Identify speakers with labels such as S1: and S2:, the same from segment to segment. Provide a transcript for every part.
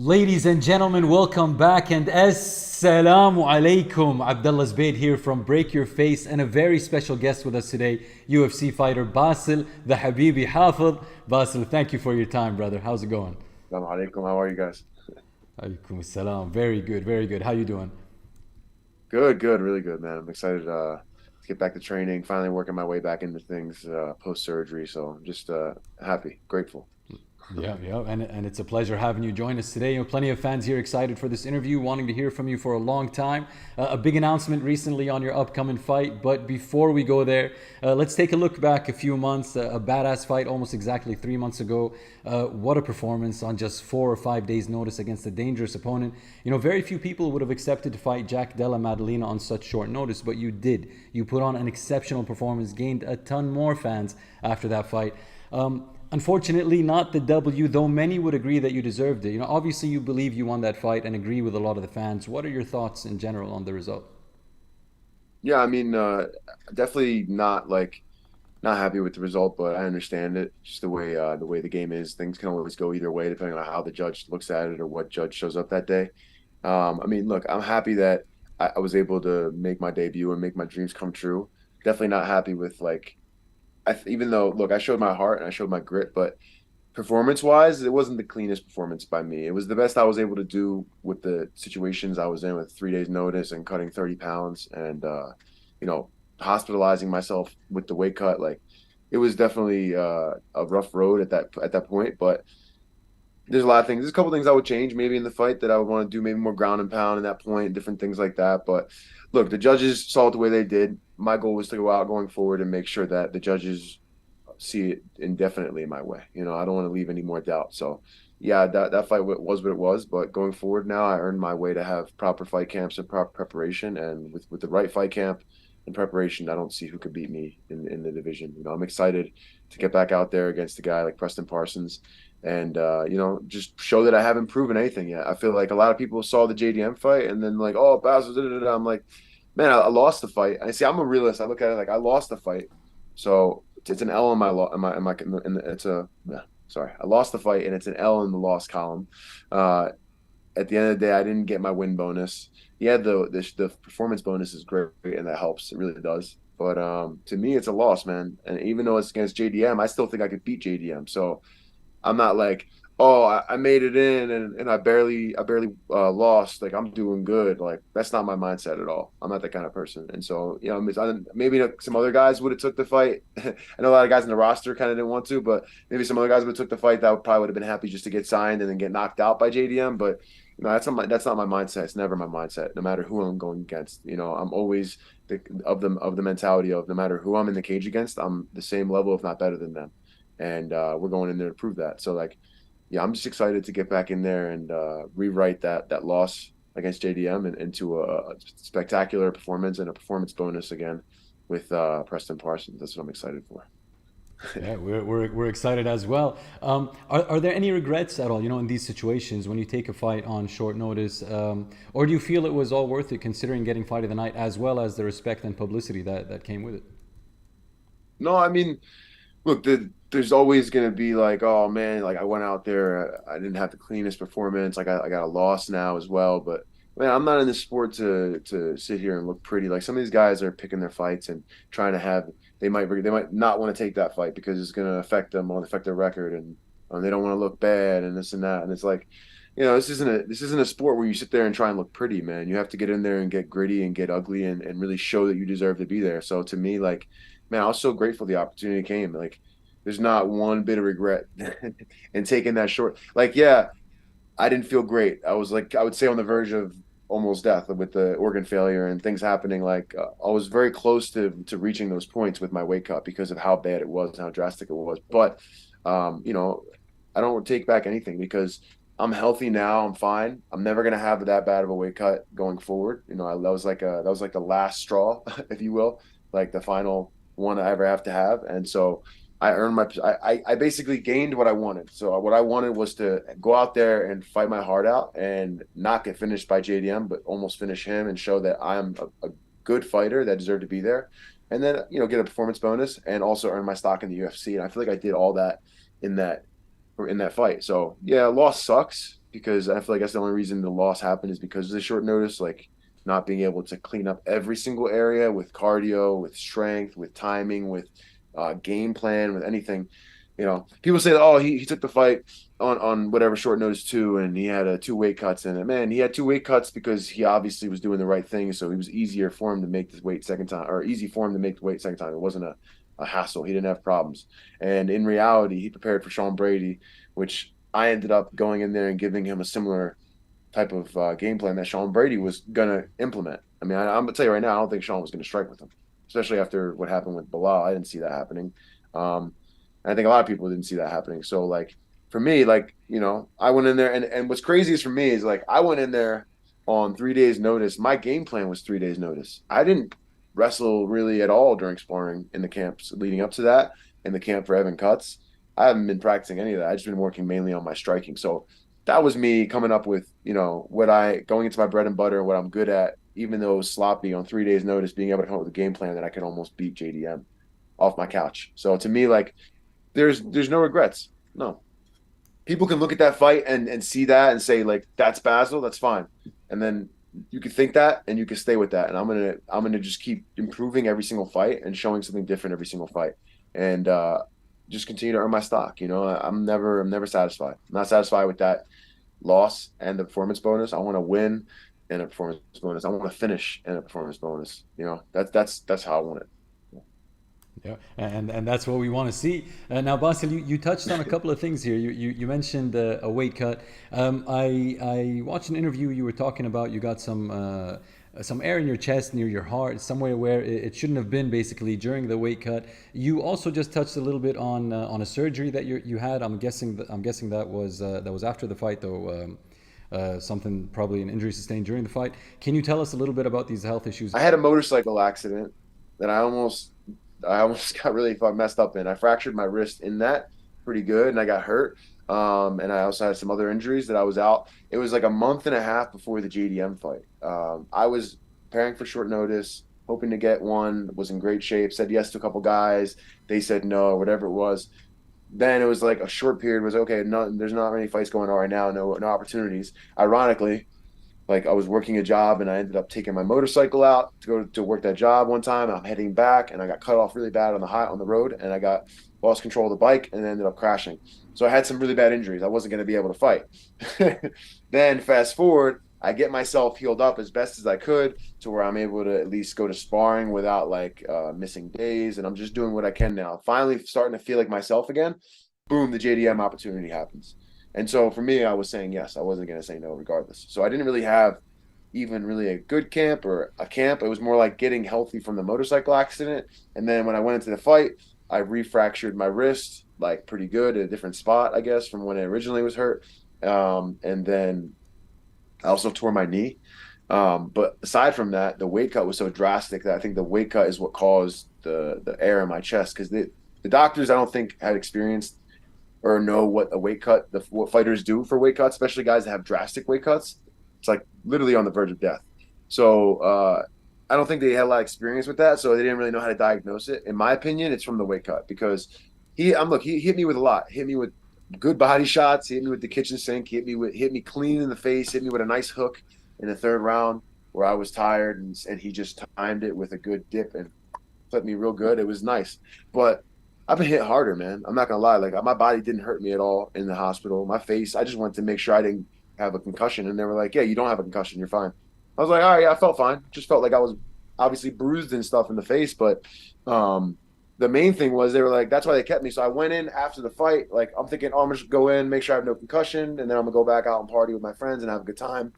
S1: Ladies and gentlemen, welcome back and assalamu alaikum. Abdullah's Bait here from Break Your Face and a very special guest with us today, UFC fighter Bassil, the Habibi Hafظ. Bassil, thank you for your time, brother. How's it going?
S2: Assalamu alaikum. How are you guys?
S1: Alaikum assalam. Very good, very good. How you doing?
S2: Good, good, really good, man. I'm excited to get back to training, finally working my way back into things post surgery. So I'm just happy, grateful.
S1: Yeah, and it's a pleasure having you join us today. You know, plenty of fans here excited for this interview, wanting to hear from you for a long time. A big announcement recently on your upcoming fight, but before we go there, let's take a look back a few months. A badass fight almost exactly 3 months ago. What a performance on just 4 or 5 days' notice against a dangerous opponent. You know, very few people would have accepted to fight Jack Della Maddalena on such short notice, but you did. You put on an exceptional performance, gained a ton more fans after that fight. Unfortunately, not the W, though many would agree that you deserved it. You know, obviously you believe you won that fight and agree with a lot of the fans. What are your thoughts in general on the result?
S2: Yeah, I mean, definitely not happy with the result, but I understand it. Just the way the game is, things can always go either way depending on how the judge looks at it or what judge shows up that day. I mean, look, I'm happy that I was able to make my debut and make my dreams come true. Definitely not happy with even though look, I showed my heart and I showed my grit, but performance wise, it wasn't the cleanest performance by me. It was the best I was able to do with the situations I was in with 3 days notice and cutting 30 pounds and you know, hospitalizing myself with the weight cut. Like it was definitely a rough road at that point, but there's a lot of things. There's a couple things I would change maybe in the fight that I would want to do, maybe more ground and pound in that point, different things like that. But look, the judges saw it the way they did. My goal was to go out going forward and make sure that the judges see it indefinitely in my way. You know, I don't want to leave any more doubt. So, yeah, that fight was what it was. But going forward now, I earned my way to have proper fight camps and proper preparation. And with the right fight camp and preparation, I don't see who could beat me in the division. You know, I'm excited to get back out there against a guy like Preston Parsons and you know, just show that I haven't proven anything yet. I feel like a lot of people saw the JDM fight and then like, oh, Basel, da, da, da. I'm like, man, I lost the fight. I see. I'm a realist. I look at it like I lost the fight, so it's an L in my it's a yeah, sorry. I lost the fight and it's an L in the loss column. Uh, at the end of the day, I didn't get my win bonus. Yeah, the performance bonus is great and that helps. It really does. But to me, it's a loss, man. And even though it's against JDM, I still think I could beat JDM. So I'm not like, oh, I made it in and I barely lost. Like I'm doing good. Like that's not my mindset at all. I'm not that kind of person. And so, you know, maybe some other guys would have took the fight. I know a lot of guys in the roster kind of didn't want to, but maybe some other guys would have took the fight that probably would have been happy just to get signed and then get knocked out by JDM. But you know, that's not my mindset. It's never my mindset, no matter who I'm going against. You know, I'm always of the mentality of no matter who I'm in the cage against, I'm the same level, if not better than them and we're going in there to prove that. So like, yeah, I'm just excited to get back in there and rewrite that loss against JDM and into a spectacular performance and a performance bonus again with Preston Parsons. That's what I'm excited for.
S1: Yeah, we're excited as well. Are there any regrets at all, you know, in these situations when you take a fight on short notice? Or do you feel it was all worth it considering getting fight of the night as well as the respect and publicity that came with it?
S2: No, I mean, look, there's always going to be like, oh man, like I went out there, I didn't have the cleanest performance. I got a loss now as well. But man, I'm not in this sport to sit here and look pretty. Like some of these guys are picking their fights and trying to have. They might not want to take that fight because it's going to affect them or affect their record, and they don't want to look bad and this and that. And it's like, you know, this isn't a sport where you sit there and try and look pretty, man. You have to get in there and get gritty and get ugly and really show that you deserve to be there. So to me, like man, I was so grateful the opportunity came. Like, there's not one bit of regret in taking that short. Like, yeah, I didn't feel great. I was like, I would say on the verge of almost death with the organ failure and things happening. Like, I was very close to reaching those points with my weight cut because of how bad it was and how drastic it was. But, you know, I don't take back anything because I'm healthy now. I'm fine. I'm never gonna have that bad of a weight cut going forward. You know, that was like the last straw, if you will, like the final one I ever have to have. And so I earned I basically gained what I wanted. So what I wanted was to go out there and fight my heart out and not get finished by JDM, but almost finish him and show that I'm a good fighter that deserved to be there. And then, you know, get a performance bonus and also earn my stock in the UFC. And I feel like I did all that in that in that fight. So yeah, loss sucks because I feel like that's the only reason the loss happened is because of the short notice, like not being able to clean up every single area with cardio, with strength, with timing, with game plan, with anything. People say that, oh, he took the fight on whatever short notice too, and he had two weight cuts in it. Man, he had two weight cuts because he obviously was doing the right thing, so it was easier for him to make this weight second time, or easy for him to make the weight second time. It wasn't a hassle. He didn't have problems. And in reality, he prepared for Sean Brady, which I ended up going in there and giving him a similar type of game plan that Sean Brady was gonna implement. I mean, I'm gonna tell you right now, I don't think Sean was gonna strike with him, especially after what happened with Bilal. I didn't see that happening. And I think a lot of people didn't see that happening. So like for me, like, I went in there and what's craziest for me is like I went in there on 3 days notice. My game plan was 3 days notice. I didn't wrestle really at all during sparring in the camps leading up to that, in the camp for Evan Cuts. I haven't been practicing any of that. I just been working mainly on my striking. So that was me coming up with, going into my bread and butter, what I'm good at, even though it was sloppy on 3 days notice, being able to come up with a game plan that I could almost beat JDM off my couch. So to me, like, there's no regrets. No. People can look at that fight and see that and say, like, that's Bassil, that's fine. And then you can think that and you can stay with that. And I'm gonna just keep improving every single fight and showing something different every single fight. And just continue to earn my stock. I'm never satisfied. I'm not satisfied with that loss and the performance bonus. I want to win and a performance bonus. I want to finish and a performance bonus. That's how I want it.
S1: Yeah, and that's what we want to see. Now, Bassil, you touched on a couple of things here. You mentioned a weight cut. I watched an interview. You were talking about you got some air in your chest near your heart, somewhere where it shouldn't have been, basically during the weight cut. You also just touched a little bit on a surgery that you had. I'm guessing that was after the fight, though. Something, probably an injury sustained during the fight. Can you tell us a little bit about these health issues?
S2: I had a motorcycle accident that I almost got really messed up in. I fractured my wrist in that pretty good, and I got hurt. And I also had some other injuries that I was out. It was like a month and a half before the JDM fight. I was preparing for short notice, hoping to get one, was in great shape, said yes to a couple guys. They said no, or whatever it was. Then it was like a short period was okay. There's not many fights going on right now. No opportunities. Ironically, like I was working a job and I ended up taking my motorcycle out to go to work that job one time. I'm heading back and I got cut off really bad on the road, and I lost control of the bike and ended up crashing. So I had some really bad injuries. I wasn't going to be able to fight. Then fast forward, I get myself healed up as best as I could to where I'm able to at least go to sparring without missing days. And I'm just doing what I can now. Finally starting to feel like myself again. Boom, the JDM opportunity happens. And so for me, I was saying yes. I wasn't going to say no regardless. So I didn't really have even really a good camp or a camp. It was more like getting healthy from the motorcycle accident. And then when I went into the fight, I refractured my wrist like pretty good at a different spot, I guess, from when it originally was hurt. And then I also tore my knee. But aside from that, the weight cut was so drastic that I think the weight cut is what caused the air in my chest, because the doctors, I don't think, had experienced or know what a weight cut, what fighters do for weight cuts, especially guys that have drastic weight cuts. It's like literally on the verge of death. So I don't think they had a lot of experience with that, so they didn't really know how to diagnose it. In my opinion, it's from the weight cut, because he hit me with a lot. Hit me with good body shots. He hit me with the kitchen sink. Hit me clean in the face. Hit me with a nice hook in the third round where I was tired, and he just timed it with a good dip and flipped me real good. It was nice, but I've been hit harder, man. I'm not gonna lie. Like, my body didn't hurt me at all in the hospital. My face, I just wanted to make sure I didn't have a concussion, and they were like, "Yeah, you don't have a concussion. You're fine." I was like, "All right, yeah, I felt fine. Just felt like I was obviously bruised and stuff in the face." But the main thing was they were like, that's why they kept me. So I went in after the fight, like I'm thinking, oh, I'm just go in, make sure I have no concussion, and then I'm gonna go back out and party with my friends and have a good time,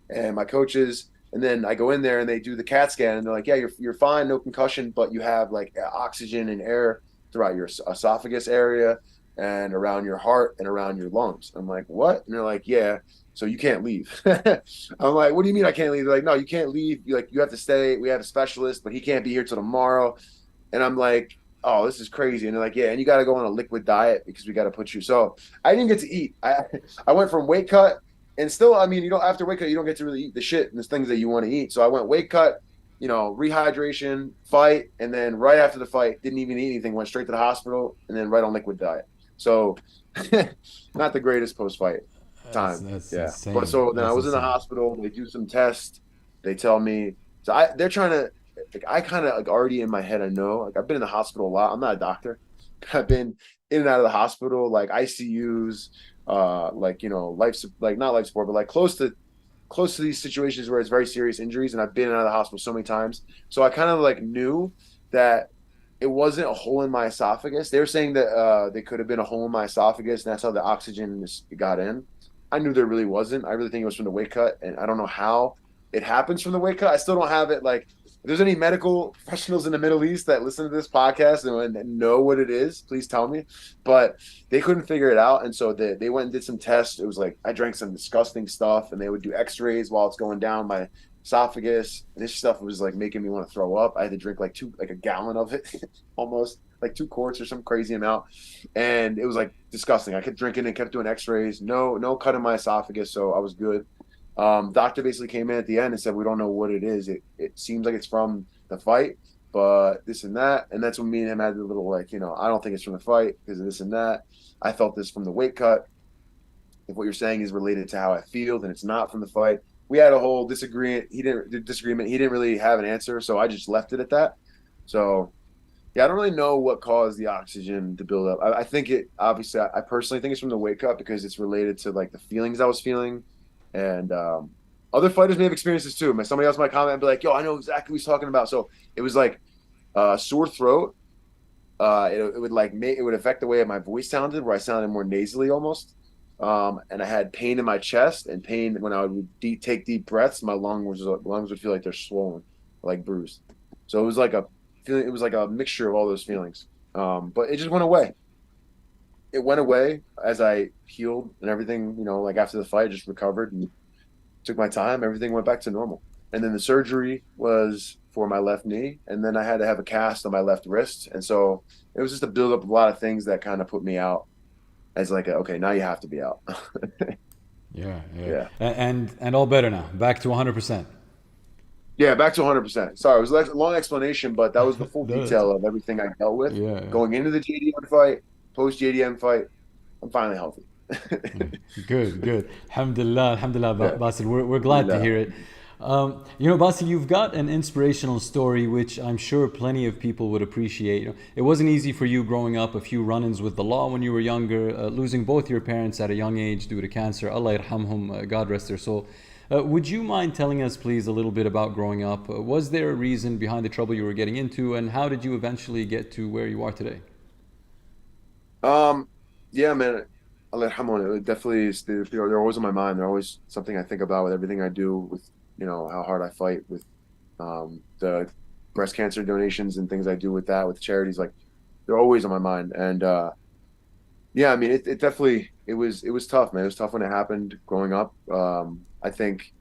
S2: and my coaches. And then I go in there and they do the CAT scan, and they're like, "Yeah, you're fine, no concussion, but you have like oxygen and air throughout your esophagus area and around your heart and around your lungs." I'm like, "What?" And they're like, "Yeah, so you can't leave." I'm like, "What do you mean I can't leave?" They're like, "No, you can't leave. You have to stay. We have a specialist, but he can't be here till tomorrow." And I'm like, "Oh, this is crazy." And they're like, "Yeah, and you got to go on a liquid diet because we got to put you." So I didn't get to eat. I went from weight cut, and still, I mean, after weight cut, you don't get to really eat the shit and the things that you want to eat. So I went weight cut, rehydration, fight, and then right after the fight, didn't even eat anything, went straight to the hospital, and then right on liquid diet. So not the greatest post-fight. time.
S1: That's
S2: Yeah. But
S1: insane.
S2: so then I
S1: That's
S2: was in the
S1: insane.
S2: hospital. They do some tests. They tell me, they're trying to, like, I kind of like already in my head, I know, like I've been in the hospital a lot. I'm not a doctor. I've been in and out of the hospital, like ICUs, like, like not life support, but like close to these situations where it's very serious injuries. And I've been out of the hospital so many times. So I kind of like knew that it wasn't a hole in my esophagus. They were saying that they could have been a hole in my esophagus, and that's how the oxygen got in. I knew there really wasn't. I really think it was from the weight cut, and I don't know how it happens from the weight cut. I still don't have it. Like, if there's any medical professionals in the Middle East that listen to this podcast and know what it is, please tell me. But they couldn't figure it out, and so they went and did some tests. It was like I drank some disgusting stuff, and they would do X-rays while it's going down my esophagus. And this stuff was like making me want to throw up. I had to drink like a gallon of it, almost like 2 quarts or some crazy amount, and it was like disgusting. I kept drinking and kept doing X-rays. No cut in my esophagus, so I was good. Doctor basically came in at the end and said, we don't know what it is. It seems like it's from the fight, but this and that. And that's when me and him had the little, like, I don't think it's from the fight because of this and that. I felt this from the weight cut. If what you're saying is related to how I feel, then it's not from the fight. We had a whole disagreement. He didn't really have an answer, so I just left it at that. So yeah, I don't really know what caused the oxygen to build up. I think obviously, I personally think it's from the weight cut because it's related to like the feelings I was feeling. And other fighters may have experienced this too. Somebody else might comment and be like, yo, I know exactly what he's talking about. So it was like sore throat. It would like it would affect the way my voice sounded, where I sounded more nasally almost. And I had pain in my chest and pain when I would take deep breaths. My lungs would feel like they're swollen, like bruised. So it was like a feeling. It was like a mixture of all those feelings. But it just went away. It went away as I healed and everything. Like after the fight, I just recovered and took my time. Everything went back to normal. And then the surgery was for my left knee, and then I had to have a cast on my left wrist. And so it was just a build up of a lot of things that kind of put me out as like, okay, now you have to be out.
S1: Yeah, yeah.
S2: Yeah.
S1: And all better now. Back to 100%.
S2: Yeah, back to 100%. Sorry, it was a long explanation, but that was the full
S1: No, that's,
S2: detail of everything I dealt with
S1: yeah, yeah.
S2: going into the JDM fight, post JDM fight. I'm finally healthy.
S1: Good, good. Alhamdulillah,
S2: Yeah.
S1: Basil. We're glad to
S2: Alhamdulillah.
S1: hear it. Basil, you've got an inspirational story, which I'm sure plenty of people would appreciate. It wasn't easy for you growing up, a few run-ins with the law when you were younger, losing both your parents at a young age due to cancer. Allah yarhamhum, God rest their soul. Would you mind telling us, please, a little bit about growing up? Was there a reason behind the trouble you were getting into, and how did you eventually get to where you are today?
S2: Um, yeah, man. Alhamdulillah, it definitely is. They're always on my mind. They're always something I think about with everything I do, with how hard I fight with the breast cancer donations and things I do with that, with charities. Like, they're always on my mind. And yeah, I mean, it definitely it was tough, man. It was tough when it happened growing up. I think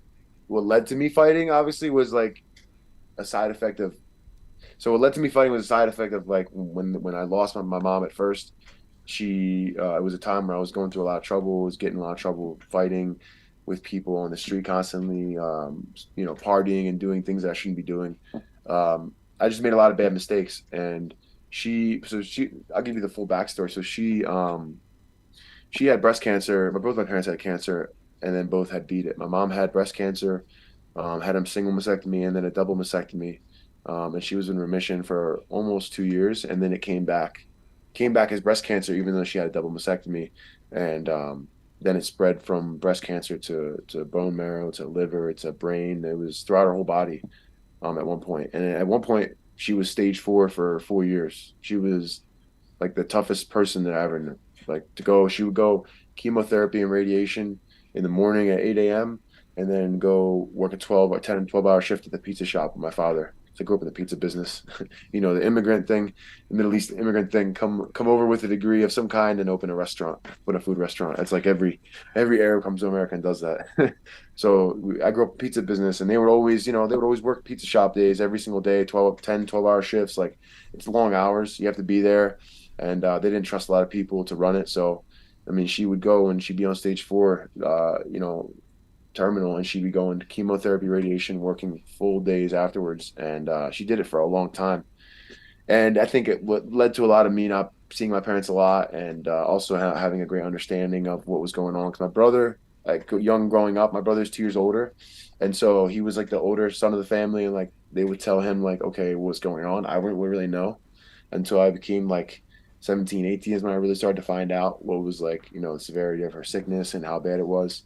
S2: what led to me fighting obviously was like a side effect of. So what led to me fighting was a side effect of like when I lost my mom at first. It was a time where I was going through a lot of trouble, was getting a lot of trouble fighting with people on the street constantly, partying and doing things that I shouldn't be doing. I just made a lot of bad mistakes, and I'll give you the full backstory. So she had breast cancer. Both my parents had cancer, and then both had beat it. My mom had breast cancer, had a single mastectomy and then a double mastectomy, and she was in remission for almost 2 years, and then it came back as breast cancer, even though she had a double mastectomy, and then it spread from breast cancer to bone marrow to liver to brain. It was throughout her whole body at one point, and at one point she was stage 4 for 4 years. She was like the toughest person that I ever knew. Like she would go chemotherapy and radiation in the morning at 8 a.m. and then go work a 12 or 10 and 12-hour shift at the pizza shop with my father. So I grew up in the pizza business. The immigrant thing, the Middle East immigrant thing, come over with a degree of some kind and open a food restaurant. It's like every Arab comes to America and does that. So I grew up in pizza business, and they would always work pizza shop days every single day, 12-hour shifts. Like, it's long hours. You have to be there. And they didn't trust a lot of people to run it. So, I mean, she would go and she'd be on stage 4, terminal, and she'd be going to chemotherapy, radiation, working full days afterwards. And she did it for a long time. And I think what led to a lot of me not seeing my parents a lot, and also having a great understanding of what was going on. Because my brother like young growing up. My brother's 2 years older, and so he was like the older son of the family, and like they would tell him like, okay, what's going on. I wouldn't really know until I became like 17, 18 is when I really started to find out what was like, the severity of her sickness and how bad it was.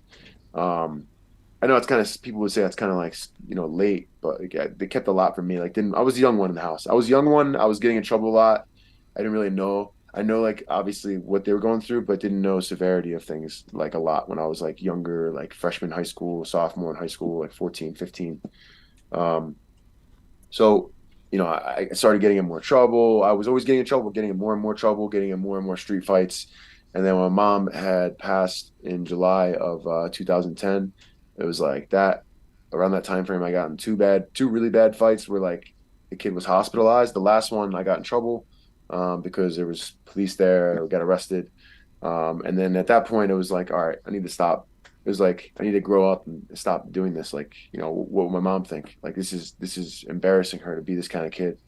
S2: Um, I know it's kind of people would say that's kind of like late, but like, yeah, they kept a lot from me. Like, didn't I was the young one in the house. I was the young one. I was getting in trouble a lot. I didn't really know. I know like obviously what they were going through, but didn't know severity of things like a lot when I was like younger, like freshman high school, sophomore in high school, like 14, 15. Um, so, I started getting in more trouble. I was always getting in trouble, getting in more and more trouble, getting in more and more street fights. And then when my mom had passed in July of 2010, it was like that. Around that time frame, I got in two really bad fights where like the kid was hospitalized. The last one, I got in trouble because there was police there. I got arrested. And then at that point, it was like, all right, I need to stop. It was like I need to grow up and stop doing this. Like, what would my mom think? Like, this is embarrassing her to be this kind of kid,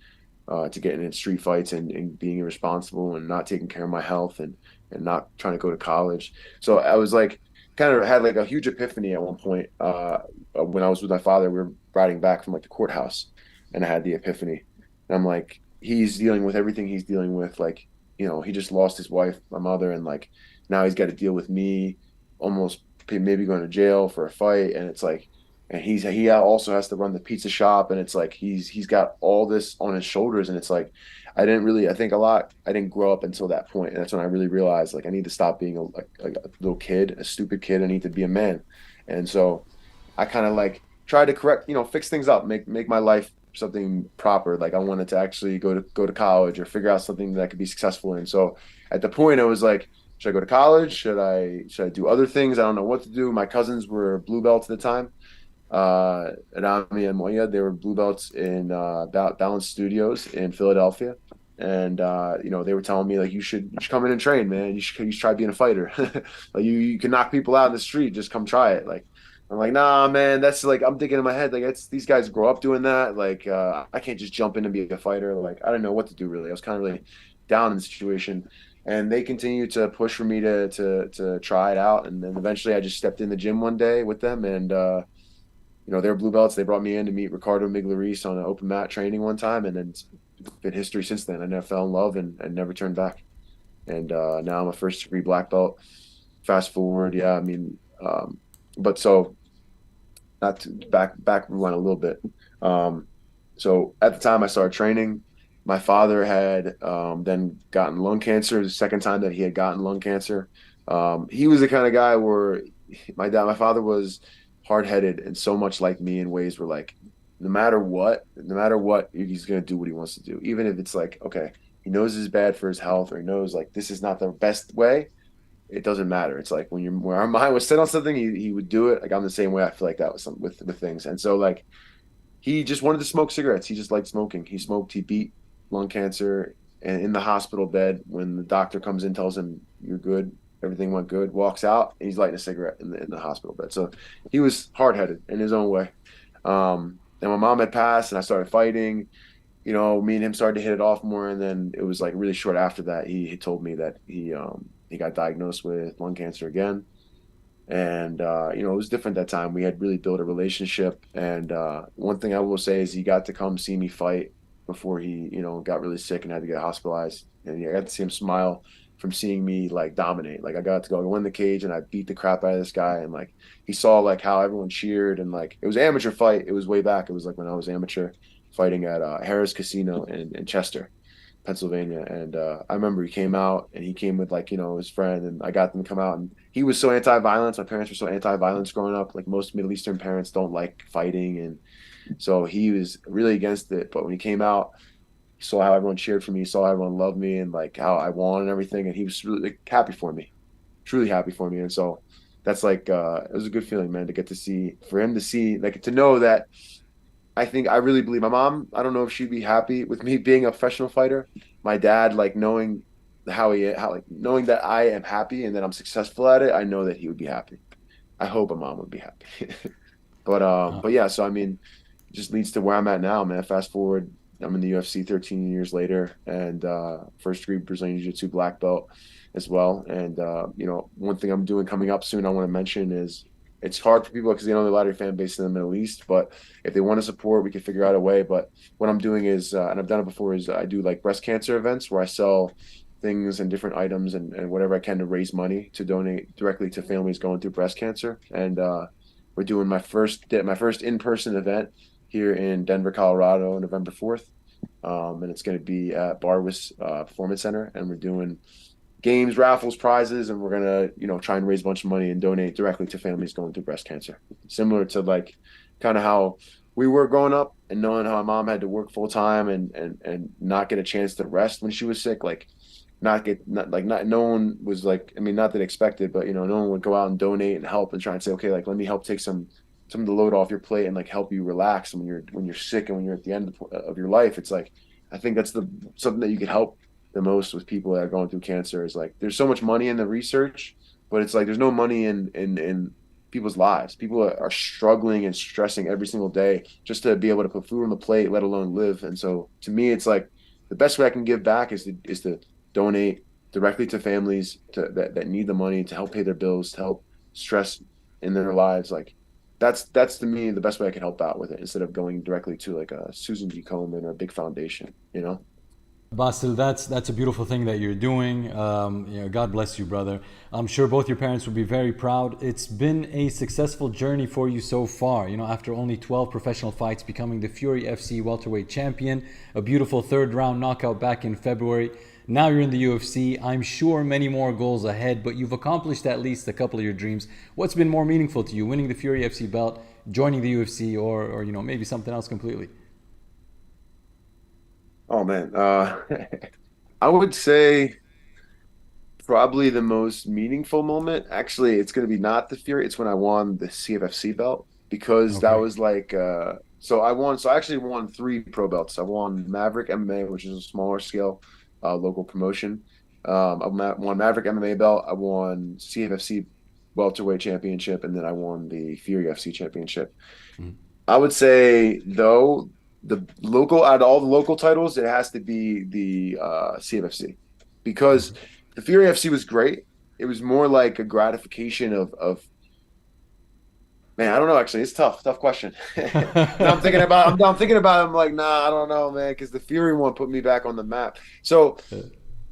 S2: to get in street fights and being irresponsible and not taking care of my health and not trying to go to college. So I was like, kind of had like a huge epiphany at one point. When I was with my father, we were riding back from like the courthouse, and I had the epiphany. And I'm like, he's dealing with everything he's dealing with. Like, he just lost his wife, my mother, and like now he's got to deal with me, almost maybe going to jail for a fight. And it's like, and he also has to run the pizza shop, and it's like he's got all this on his shoulders, and it's like I think a lot. I didn't grow up until that point, and that's when I really realized like I need to stop being a little kid, a stupid kid. I need to be a man. And so I kind of like try to correct, fix things up, make my life something proper. Like I wanted to actually go to college or figure out something that I could be successful in. So at the point, I was like, should I go to college? Should I do other things? I don't know what to do. My cousins were blue belts at the time. Rami and Moya, they were blue belts in Balance Studios in Philadelphia. And they were telling me like you should come in and train, man. You should try being a fighter. Like you can knock people out in the street. Just come try it. Like I'm like, nah, man. That's like I'm thinking in my head like it's these guys grow up doing that. Like I can't just jump in and be a fighter. Like I didn't know what to do really. I was kind of really down in the situation, and they continued to push for me to try it out. And then eventually, I just stepped in the gym one day with them, and they were blue belts. They brought me in to meet Ricardo Miglioris on an open mat training one time, and then it's been history since then. I never fell in love and never turned back. And now I'm a first degree black belt. Fast forward, yeah, I mean, but so not to back rewind a little bit. So at the time I started training, my father had then gotten lung cancer. The second time that he had gotten lung cancer. He was the kind of guy where my father was hard headed and so much like me in ways where like no matter what, he's gonna do what he wants to do, even if it's like okay, he knows it's bad for his health or he knows like this is not the best way. It doesn't matter. It's like when our mind was set on something, he would do it. Like I'm the same way. I feel like that with with things, and so like he just wanted to smoke cigarettes. He just liked smoking. He smoked. He beat lung cancer, and in the hospital bed, when the doctor comes in, tells him you're good, everything went good, walks out, and he's lighting a cigarette in the hospital bed. So he was hard headed in his own way. And my mom had passed, and I started fighting. Me and him started to hit it off more, and then it was like really short after that, he told me that he got diagnosed with lung cancer again. And it was different that time. We had really built a relationship, and one thing I will say is he got to come see me fight before he got really sick and had to get hospitalized. And I got to see him smile from seeing me like dominate. Like I got to go in the cage and I beat the crap out of this guy, and like he saw like how everyone cheered, and like it was an amateur fight. It was way back. It was like when I was amateur fighting at Harris Casino in Chester, Pennsylvania. And I remember he came out, and he came with like his friend, and I got them to come out. And he was so anti-violence. My parents were so anti-violence growing up. Like most Middle Eastern parents don't like fighting, and so he was really against it. But when he came out, he saw how everyone cheered for me, he saw how everyone loved me, and like how I won and everything, and he was really like, happy for me, truly happy for me. And so that's like it was a good feeling, man, to get to see, for him to see, like to know that I really believe my mom, I don't know if she'd be happy with me being a professional fighter. My dad, like knowing how like knowing that I am happy and that I'm successful at it, I know that he would be happy. I hope my mom would be happy. But
S1: Uh,
S2: yeah, so I mean, it just leads to where I'm at now, man. Fast forward I'm in the UFC 13 years later, and first degree Brazilian Jiu-Jitsu black belt as well. And one thing I'm doing coming up soon, I want to mention is it's hard for people because they know a lot of your fan base in the Middle East, but if they want to support, we can figure out a way. But what I'm doing is, and I've done it before, is I do like breast cancer events where I sell things and different items and whatever I can to raise money to donate directly to families going through breast cancer. And we're doing my first in-person event here in Denver, Colorado, November 4th. And it's going to be at Barwis Performance Center, and we're doing games, raffles, prizes, and we're gonna, try and raise a bunch of money and donate directly to families going through breast cancer. Similar to like kind of how we were growing up and knowing how my mom had to work full time and not get a chance to rest when she was sick, like not no one was like, I mean, not that expected, but no one would go out and donate and help and try and say, okay, like let me help take some of the load off your plate and like help you relax when you're sick and when you're at the end of your life. It's like I think that's the something that you could help the most with people that are going through cancer is like there's so much money in the research, but it's like there's no money in people's lives. People are struggling and stressing every single day just to be able to put food on the plate, let alone live. And so to me, it's like the best way I can give back is to donate directly to families that need the money to help pay their bills, to help stress in their lives. Like that's to me the best way I can help out with it instead of going directly to like a Susan G. Komen or a big foundation.
S1: Bassil, that's a beautiful thing that you're doing. God bless you, brother. I'm sure both your parents would be very proud. It's been a successful journey for you so far. After only 12 professional fights, becoming the Fury FC welterweight champion, a beautiful third round knockout back in February. Now you're in the UFC. I'm sure many more goals ahead, but you've accomplished at least a couple of your dreams. What's been more meaningful to you, winning the Fury FC belt, joining the UFC, or maybe something else completely?
S2: Oh man, I would say probably the most meaningful moment. Actually, it's going to be not the Fury. It's when I won the CFFC belt because that
S1: Okay.
S2: was like so I won. So I actually won three pro belts. I won Maverick MMA, which is a smaller scale local promotion. Won Maverick MMA belt. I won CFFC welterweight championship, and then I won the Fury FC championship.
S1: Mhm.
S2: I would say though the local out of all the local titles, it has to be the CFFC because
S1: Okay.
S2: the Fury FC was great. It was more like a gratification of man. I don't know. Actually, it's tough question. Now I'm like, nah, I don't know, man, because the Fury one put me back on the map. So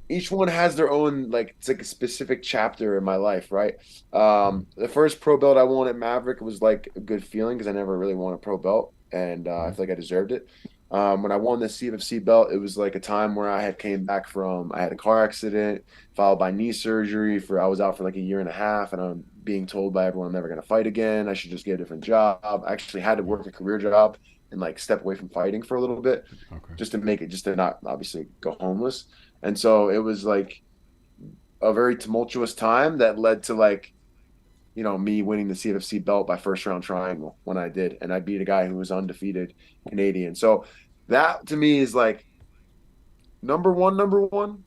S2: each one has their own like it's like a specific chapter in my life, right? The first pro belt I won at Maverick was like a good feeling because I never really won a pro belt, and I
S1: Mhm.
S2: feel like I deserved it. When I won the CFC belt, it was like a time where I had came back from I had a car accident followed by knee surgery for I was out for like a year and a half, and I'm being told by everyone I'm never going to fight again. I should just get a different job. I actually had to work a career job and like step away from fighting for a little bit
S1: Okay.
S2: just to not obviously go homeless. And so it was like a very tumultuous time that led to like, me winning the CFFC belt by first round triangle when I did. And I beat a guy who was undefeated Canadian. So that to me is like number one, number one.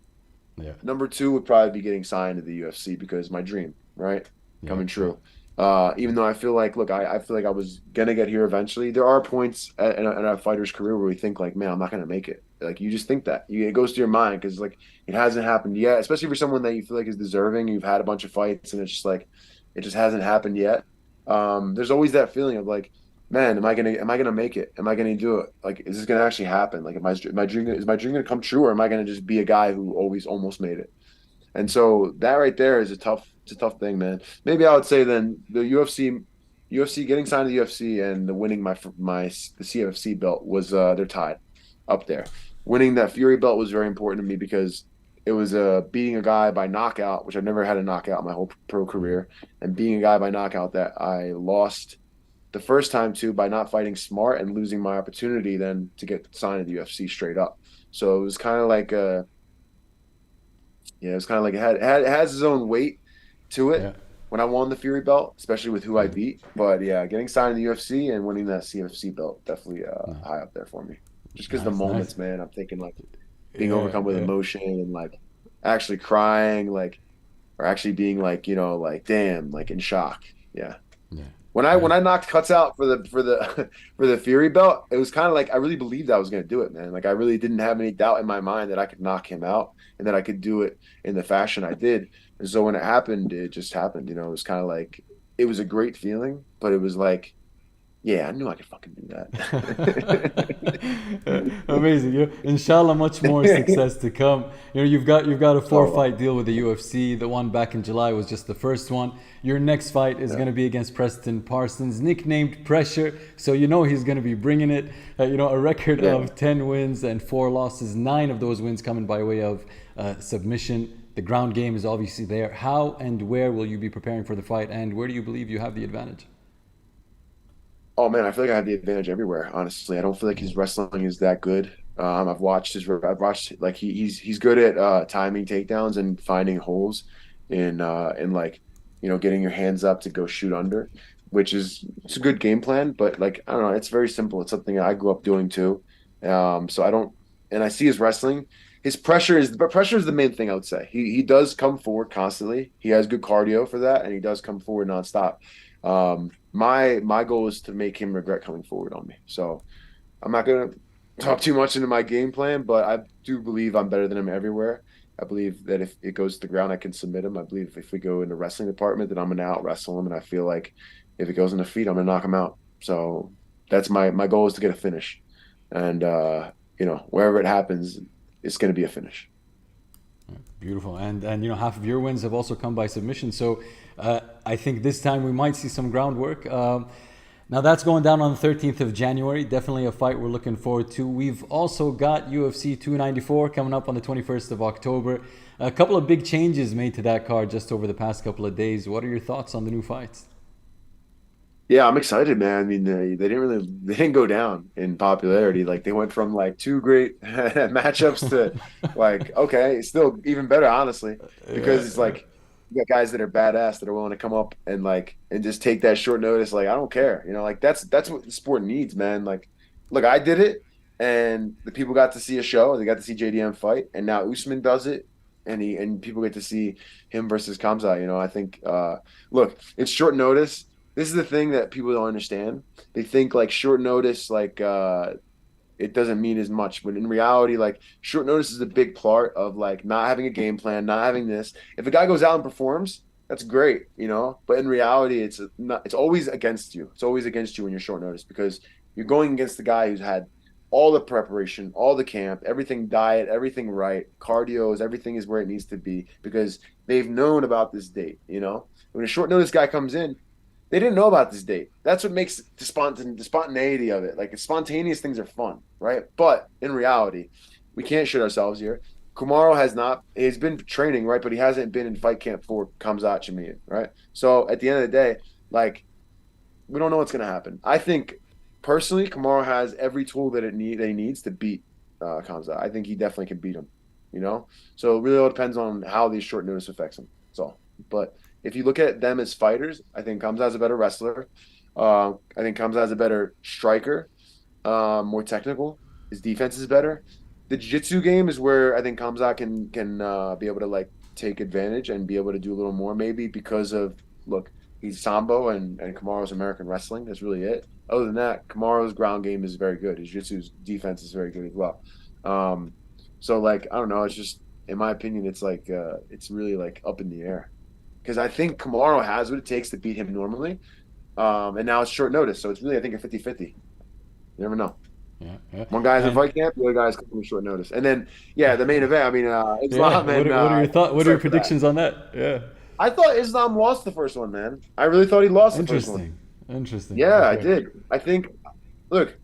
S1: Yeah.
S2: Number two would probably be getting signed to the UFC because my dream, right?
S1: Yeah.
S2: Coming
S1: Yeah.
S2: true. Even though I feel like, look, I feel like I was gonna get here eventually. There are points in a fighter's career where we think like, man, I'm not gonna make it. Like you just think that it goes to your mind because like it hasn't happened yet. Especially for someone that you feel like is deserving. You've had a bunch of fights and it's just like it just hasn't happened yet. There's always that feeling of like, man, am I gonna make it? Am I gonna do it? Like, is this gonna actually happen? Like, is my dream gonna come true, or am I gonna just be a guy who always almost made it? And so that right there is it's a tough thing, man. Maybe I would say then the UFC getting signed to the UFC and the winning the CFC belt was they're tied up there. Winning that Fury belt was very important to me because it was beating a guy by knockout, which I've never had a knockout in my whole pro
S1: Mhm.
S2: career, and being a guy by knockout that I lost the first time to by not fighting smart and losing my opportunity then to get signed to the UFC straight up. So it was kind of like it was kind of like it has its own weight to it
S1: Yeah.
S2: when I won the Fury belt, especially with who I
S1: Yeah.
S2: beat. But yeah, getting signed to the UFC and winning that CFC belt definitely
S1: No.
S2: high up there for me. Just because the
S1: Nice. Nice.
S2: moments, man, I'm thinking like being
S1: Yeah.
S2: overcome with
S1: Yeah.
S2: emotion and like actually crying, like or actually being like like damn, like in shock. Yeah.
S1: Yeah.
S2: When I knocked Cuts out for the for the Fury belt, it was kind of like I really believed I was going to do it, man. Like I really didn't have any doubt in my mind that I could knock him out and that I could do it in the fashion I did. And so when it happened, it just happened. You know, it was kind of like it was a great feeling, but it was like, yeah, I knew I could fucking do
S1: Amazing. Inshallah, much more
S2: that.
S1: success to come. You've got a four
S2: So
S1: fight deal with the UFC. The one back in July was just the first one. Your next fight is
S2: yeah,
S1: going to be against Preston Parsons, nicknamed Pressure. So you know he's going to be bringing it. A record
S2: yeah.
S1: of 10 wins and 4 losses. 9 of those wins coming by way of submission. The ground game is obviously there. How and where will you be preparing for the fight, and where do you believe you have the advantage?
S2: Oh man, I feel like I have the advantage everywhere. Honestly, I don't feel like his wrestling is that good. I've watched like he's good at timing takedowns and finding holes in like getting your hands up to go shoot under, which is it's a good game plan. But like I don't know, it's very simple. It's something I grew up doing too. So I don't, and I see his wrestling. His pressure is the main thing I would say. He does come forward constantly. He has good cardio for that, and he does come forward nonstop. My goal is to make him regret coming forward on me. So I'm not gonna talk too much into my game plan, but I do believe I'm better than him everywhere. I believe that if it goes to the ground, I can submit him. I believe if we go in the wrestling department, then I'm gonna out wrestle him, and I feel like if it goes in the feet, I'm gonna knock him out. So that's my goal is to get a finish, and wherever it happens, it's gonna be a finish.
S1: Beautiful, and half of your wins have also come by submission. So I think this time we might see some groundwork. Now that's going down on the 13th of January. Definitely a fight we're looking forward to. We've also got UFC 294 coming up on the 21st of October. A couple of big changes made to that card just over the past couple of days. What are your thoughts on the new fights?
S2: Yeah, I'm excited, man. I mean, they didn't go down in popularity. Like they went from like two great matchups to like okay, it's still even better, honestly,
S1: Yeah,
S2: because it's like you got guys that are badass that are willing to come up and like and just take that short notice. Like I don't care, like that's what the sport needs, man. Like, look, I did it, and the people got to see a show. They got to see JDM fight, and now Usman does it, and people get to see him versus Kamza. I think look, it's short notice. This is the thing that people don't understand. They think like short notice, like it doesn't mean as much. But in reality, like short notice is a big part of like not having a game plan, not having this. If a guy goes out and performs, that's great. But in reality, it's not. It's always against you. It's always against you when you're short notice because you're going against the guy who's had all the preparation, all the camp, everything diet, everything right, cardio everything is where it needs to be because they've known about this date. When a short notice guy comes in, they didn't know about this date. That's what makes the spontaneity of it. Like the spontaneous things are fun, right? But in reality, we can't shit ourselves here. Kumaro has not. He's been training, right? But he hasn't been in fight camp for Khamzat Chimaev, right? So at the end of the day, like we don't know what's gonna happen. I think personally, Kumaro has every tool that he needs to beat Khamzat. I think he definitely can beat him. So it really all depends on how these short notice affects him. So, but if you look at them as fighters, I think Khamzat's a better wrestler. I think Khamzat's a better striker, more technical. His defense is better. The jiu-jitsu game is where I think Khamzat can be able to like take advantage and be able to do a little more, maybe because of look, he's Sambo and Kamaro's American wrestling. That's really it. Other than that, Kamaro's ground game is very good. His jiu-jitsu's defense is very good as well. So like I don't know, it's just in my opinion, it's like it's really like up in the air because I think Kamaru has what it takes to beat him normally. And now it's short notice. So it's really, I think, a 50-50. You never know.
S1: yeah, yeah.
S2: One guy's in
S1: And
S2: fight camp, the other guy's coming with short notice. And then, yeah, the main event, I mean,
S1: yeah,
S2: Islam
S1: what are your thoughts? What are your
S2: excited for that.
S1: predictions on that? Yeah,
S2: I thought Islam lost the first one, man. I really thought he lost the first one.
S1: interesting, interesting.
S2: Yeah, I
S1: Okay.
S2: did. I think, look,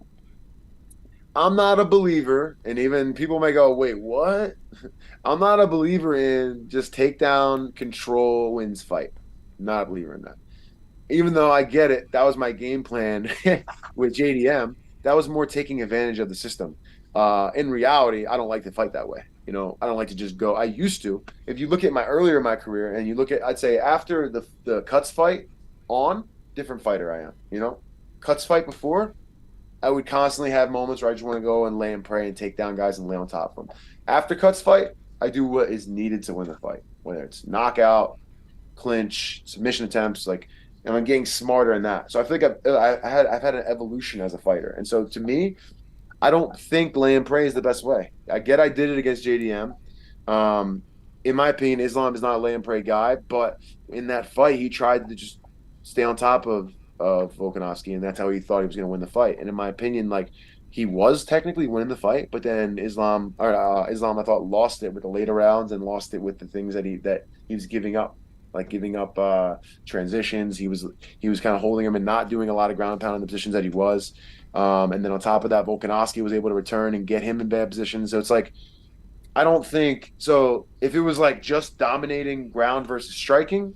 S2: I'm not a believer, and even people may go, wait, what? I'm not a believer in just takedown, control, wins fight. Not a believer in that. Even though I get it, that was my game plan with JDM. That was more taking advantage of the system. In reality, I don't like to fight that way. I don't like to just go. I used to. If you look at my earlier in my career, and you look at, I'd say after the Cuts fight on, different fighter I am. Cuts fight before, I would constantly have moments where I just want to go and lay and pray and take down guys and lay on top of them. After Cuts fight, I do what is needed to win the fight, whether it's knockout, clinch, submission attempts. Like and I'm getting smarter in that. So I feel like I've had an evolution as a fighter, and so to me, I don't think lay and pray is the best way. I get I did it against JDM. Um, in my opinion, Islam is not a lay and pray guy, but in that fight, he tried to just stay on top of Volkanovski, and that's how he thought he was going to win the fight. And in my opinion, like he was technically winning the fight, but then Islam, I thought lost it with the later rounds and lost it with the things that he was giving up, like giving up transitions. He was kind of holding him and not doing a lot of ground pound in the positions that he was. And then on top of that, Volkanovski was able to return and get him in bad positions. So it's like, I don't think so. If it was like just dominating ground versus striking,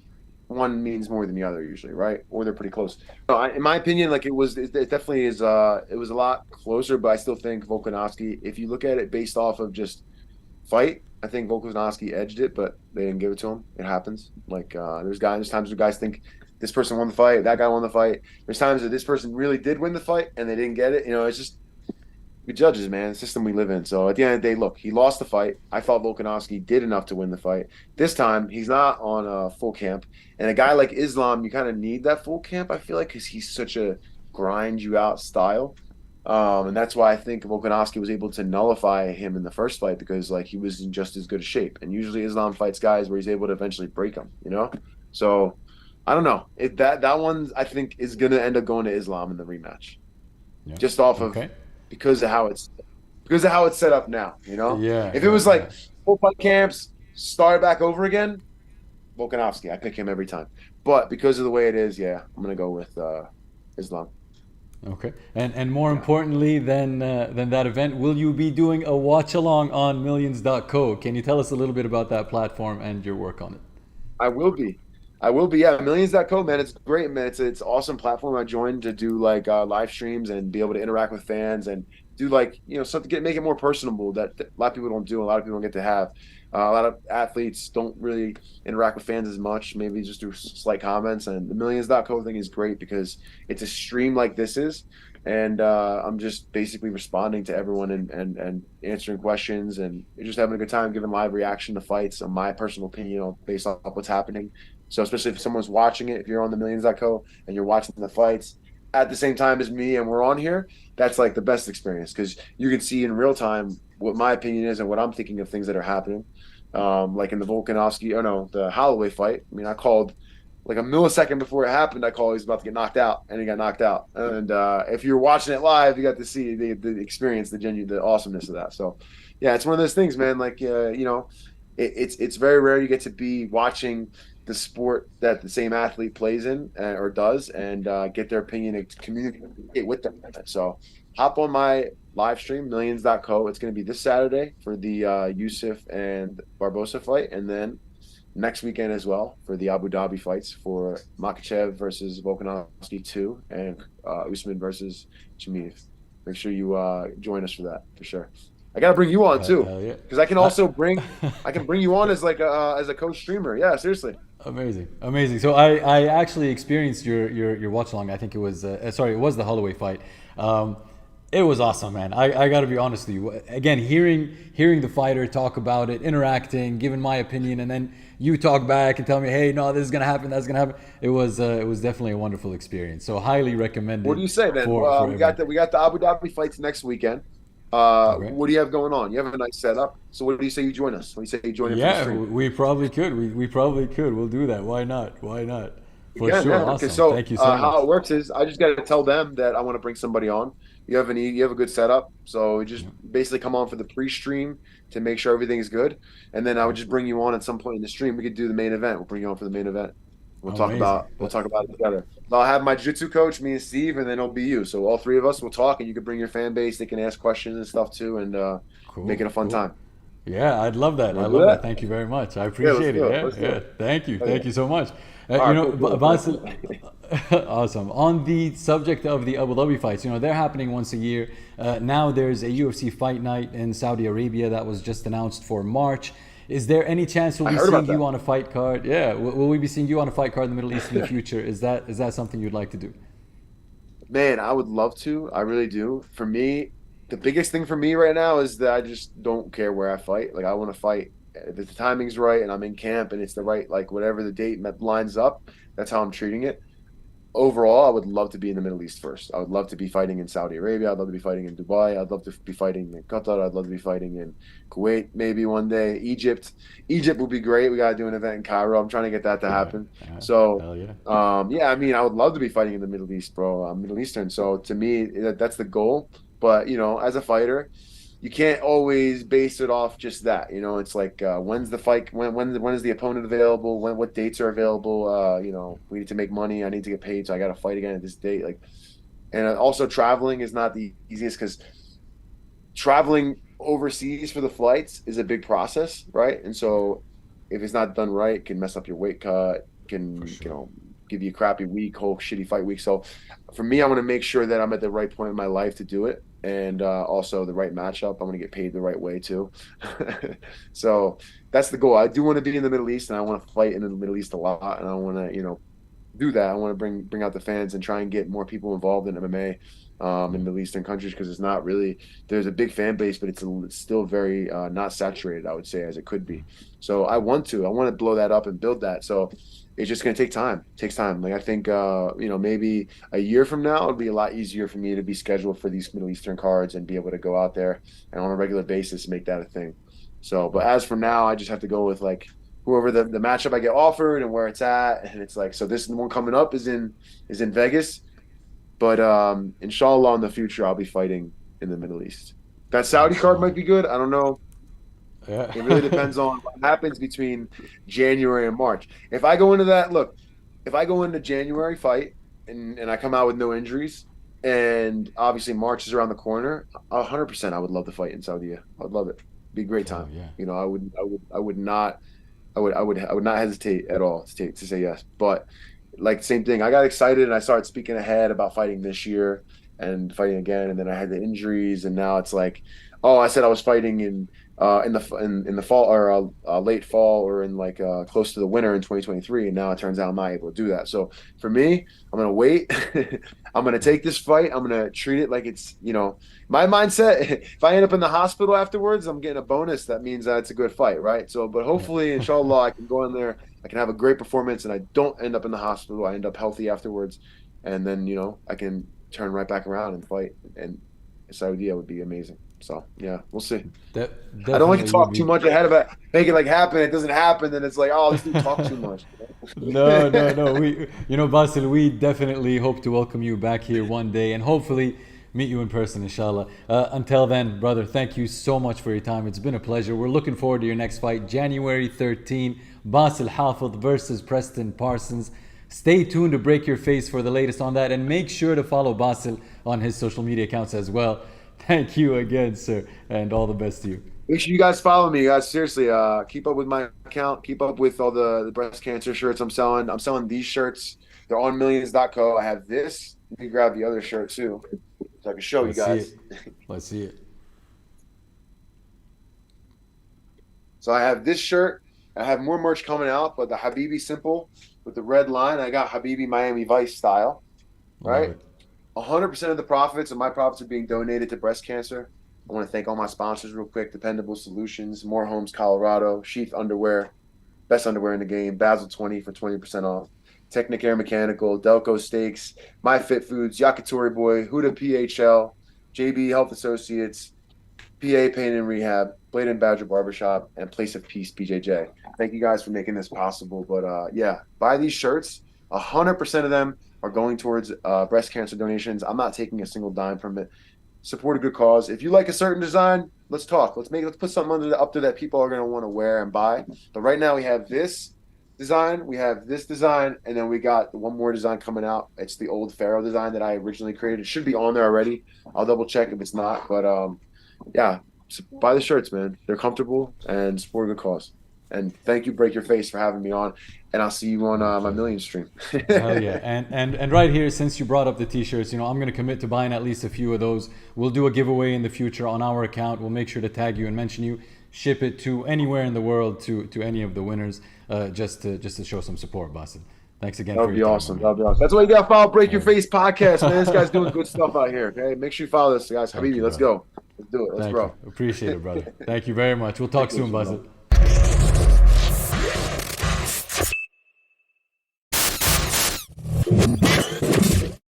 S2: one means more than the other usually, right? Or they're pretty close. No, in my opinion, like it definitely is. It was a lot closer, but I still think Volkanovski. If you look at it based off of just fight, I think Volkanovski edged it, but they didn't give it to him. It happens. Like there's times where guys think this person won the fight, that guy won the fight. There's times that this person really did win the fight and they didn't get it. It's just good judges, man. The system we live in. So at the end of the day, look, he lost the fight. I thought Volkanovski did enough to win the fight. This time, he's not on a full camp. And a guy like Islam, you kind of need that full camp, I feel like, because he's such a grind you out style. And that's why I think Volkanovski was able to nullify him in the first fight because like he was in just as good a shape. And usually Islam fights guys where he's able to eventually break them. So I don't know. That one I think is gonna end up going to Islam in the rematch.
S1: Yeah.
S2: Just off of
S1: Okay.
S2: because of how it's set up now.
S1: Yeah.
S2: If it
S1: Yeah.
S2: was
S1: Yeah.
S2: like full fight camps, start back over again, Volkanovski, I pick him every time. But because of the way it is, yeah, I'm gonna go with Islam.
S1: Okay. And more
S2: Yeah.
S1: importantly than that event, will you be doing a watch along on millions.co? Can you tell us a little bit about that platform and your work on it?
S2: I will be. I will be. Yeah, millions.co, man. It's great, man. It's an awesome platform I joined to do like live streams and be able to interact with fans and do like, something make it more personable that a lot of people don't do. A lot of people don't get to have. A lot of athletes don't really interact with fans as much, maybe just do slight comments. And the millions.co thing is great because it's a stream like this is. And I'm just basically responding to everyone and answering questions and just having a good time, giving live reaction to fights on my personal opinion based off what's happening. So especially if someone's watching it, if you're on the millions.co and you're watching the fights at the same time as me and we're on here, that's like the best experience because you can see in real time what my opinion is and what I'm thinking of things that are happening. Like in the the Holloway fight. I mean, I called like a millisecond before it happened. I called he was about to get knocked out, and he got knocked out. And if you're watching it live, you got to see the experience, the awesomeness of that. So, yeah, it's one of those things, man. Like, it's very rare you get to be watching the sport that the same athlete plays in or does, and get their opinion and communicate with them. So, hop on my live stream millions.co. It's going to be this Saturday for the Yusuf and Barbosa fight, and then next weekend as well for the Abu Dhabi fights for Makhachev versus Volkanovski 2 and Usman versus Chimaev. Make sure you join us for that for sure. I got to bring you on too
S1: Yeah.
S2: because I can bring you on as like as a coach streamer. Yeah, seriously.
S1: Amazing, amazing. So I actually experienced your watch along. I think it was it was the Holloway fight. It was awesome, man. I got to be honest with you. Again, hearing the fighter talk about it, interacting, giving my opinion, and then you talk back and tell me, hey, no, this is gonna happen, that's gonna happen. It was definitely a wonderful experience. So highly recommended.
S2: What do you say, man?
S1: For
S2: We got the Abu Dhabi fights next weekend.
S1: okay.
S2: What do you have going on? You have a nice setup. So what do you say you join us? What do you say you join in for the
S1: Yeah,
S2: stream?
S1: we probably could. We probably could. We'll do that. Why not? Why not? For
S2: Yeah,
S1: sure.
S2: man. Okay,
S1: Awesome.
S2: so
S1: Thank you so
S2: how
S1: much.
S2: it works is I just got to tell them that I want to bring somebody on. You have a good setup, so just
S1: Yeah.
S2: basically come on for the pre-stream to make sure everything is good, and then I would just bring you on at some point in the stream. We could do the main event. We'll bring you on for the main event.
S1: Amazing.
S2: We'll talk about it together. I'll have my jiu-jitsu coach, me and Steve, and then it'll be you. So all three of us will talk, and you can bring your fan base. They can ask questions and stuff too, and make
S1: Cool.
S2: it a fun
S1: Cool.
S2: time.
S1: Yeah, I'd love that. I
S2: Want to do
S1: love that.
S2: that?
S1: Thank you very much. I
S2: Yeah, let's
S1: appreciate it.
S2: do it.
S1: Yeah,
S2: Let's do
S1: yeah.
S2: it.
S1: Thank you.
S2: Oh, yeah.
S1: Thank you so much.
S2: All right, cool.
S1: Bassil, awesome. On the subject of the Abu Dhabi fights, they're happening once a year. Now there's a UFC fight night in Saudi Arabia that was just announced for March. Is there any chance we'll
S2: I
S1: be
S2: heard
S1: seeing
S2: about that.
S1: you on a fight card? Yeah, will we be seeing you on a fight card in the Middle East in the future? Is that something you'd like to do?
S2: Man, I would love to. I really do. For me, the biggest thing for me right now is that I just don't care where I fight. Like I want to fight if the timing's right and I'm in camp and it's the right like whatever the date that lines up. That's how I'm treating it. overall, I would love to be in the Middle East first. I would love to be fighting in Saudi Arabia. I'd love to be fighting in Dubai. I'd love to be fighting in Qatar. I'd love to be fighting in Kuwait maybe one day. Egypt would be great. We got to do an event in Cairo. I'm trying to get that to happen. So,
S1: hell yeah.
S2: yeah, I mean, I would love to be fighting in the Middle East, bro. I'm Middle Eastern. So to me, that's the goal. But, you know, as a fighter, you can't always base it off just that. You know, it's like when's the fight? When is the opponent available? What dates are available? You know, we need to make money. I need to get paid, so I got to fight again at this date. Like, and also traveling is not the easiest because traveling overseas for the flights is a big process, right? And so if it's not done right, it can mess up your weight cut, can you know give you a crappy week, whole shitty fight week. So for me, I want to make sure that I'm at the right point in my life to do it. And also the right matchup. I want to get paid the right way too. So that's the goal. I do want to be in the Middle East, and I want to fight in the Middle East a lot. And I want to, you know, do that. I want to bring out the fans and try and get more people involved in MMA in Middle Eastern countries, because it's not really, there's a big fan base, but it's still very not saturated, I would say, as it could be. So I want to blow that up and build that. So it's just going to take time. It takes time. Like I think, you know, maybe a year from now, it'll be a lot easier for me to be scheduled for these Middle Eastern cards and be able to go out there and on a regular basis make that a thing. So, but as for now, I just have to go with like whoever the matchup I get offered and where it's at. And it's like, so this one coming up is in Vegas, but inshallah in the future, I'll be fighting in the Middle East. That Saudi card might be good. I don't know.
S1: Yeah.
S2: It really depends on what happens between January and March. If I go into January fight and I come out with no injuries, and obviously March is around the corner, 100% I would love to fight in Saudi. I'd love it. Be a great time.
S1: Yeah.
S2: You know, I would not hesitate at all to say yes. But like same thing, I got excited and I started speaking ahead about fighting this year and fighting again, and then I had the injuries, and now it's like, oh, I said I was fighting in the fall or late fall or in like close to the winter in 2023, and now it turns out I'm not able to do that. So for me, I'm gonna wait. I'm gonna take this fight. I'm gonna treat it like it's, you know, my mindset. If I end up in the hospital afterwards, I'm getting a bonus. That means that it's a good fight, right? So, but hopefully, inshallah, I can go in there. I can have a great performance, and I don't end up in the hospital. I end up healthy afterwards, and then, you know, I can turn right back around and fight. And Saudi would be amazing. So yeah, we'll see. I don't like to talk too much ahead of it, make it like happen. It doesn't happen, then it's like, oh, this dude talk too much.
S1: No. We, you know, Bassil, we definitely hope to welcome you back here one day and hopefully meet you in person, inshallah. Until then, brother, thank you so much for your time. It's been a pleasure. We're looking forward to your next fight, January 13, Bassil Hafez versus Preston Parsons. Stay tuned to Break Your Face for the latest on that, and make sure to follow Bassil on his social media accounts as well. Thank you again, sir, and all the best to you.
S2: Make sure you guys follow me, guys. Seriously, keep up with my account. Keep up with all the breast cancer shirts I'm selling. I'm selling these shirts. They're on millions.co. I have this. Let me grab the other shirt too, so I can show you guys.
S1: Let's see it.
S2: So I have this shirt. I have more merch coming out, but the Habibi simple with the red line. I got Habibi Miami Vice style, right? 100% of the profits of my profits are being donated to breast cancer. I want to thank all my sponsors real quick. Dependable Solutions, More Homes Colorado, Sheath Underwear, best underwear in the game, Basel 20 for 20% off, Technicare Mechanical, Delco Steaks, My Fit Foods, Yakitori Boy, Huda PHL, JB Health Associates, PA Pain and Rehab, Blade and Badger Barbershop, and Place of Peace, BJJ. Thank you guys for making this possible. But yeah, buy these shirts. 100% of them are going towards breast cancer donations. I'm not taking a single dime from it. Support a good cause. If you like a certain design, let's talk. Let's put something up there that people are going to want to wear and buy. But right now we have this design, and then we got one more design coming out. It's the old Pharaoh design that I originally created. It should be on there already. I'll double check if it's not. But yeah, buy the shirts, man. They're comfortable and support a good cause. And thank you, Break Your Face, for having me on. And I'll see you on my Million stream.
S1: Hell yeah. And right here, since you brought up the t-shirts, you know, I'm going to commit to buying at least a few of those. We'll do a giveaway in the future on our account. We'll make sure to tag you and mention you. Ship it to anywhere in the world to any of the winners, just to show some support, Bassil. Thanks again.
S2: That'd be awesome. That's why you got to follow Break Your Face podcast, man. This guy's doing good stuff out here. Okay, make sure you follow this, guys. Habibi, let's go. Let's do it. Let's go.
S1: Appreciate it, brother. Thank you very much. We'll talk soon, Bassil.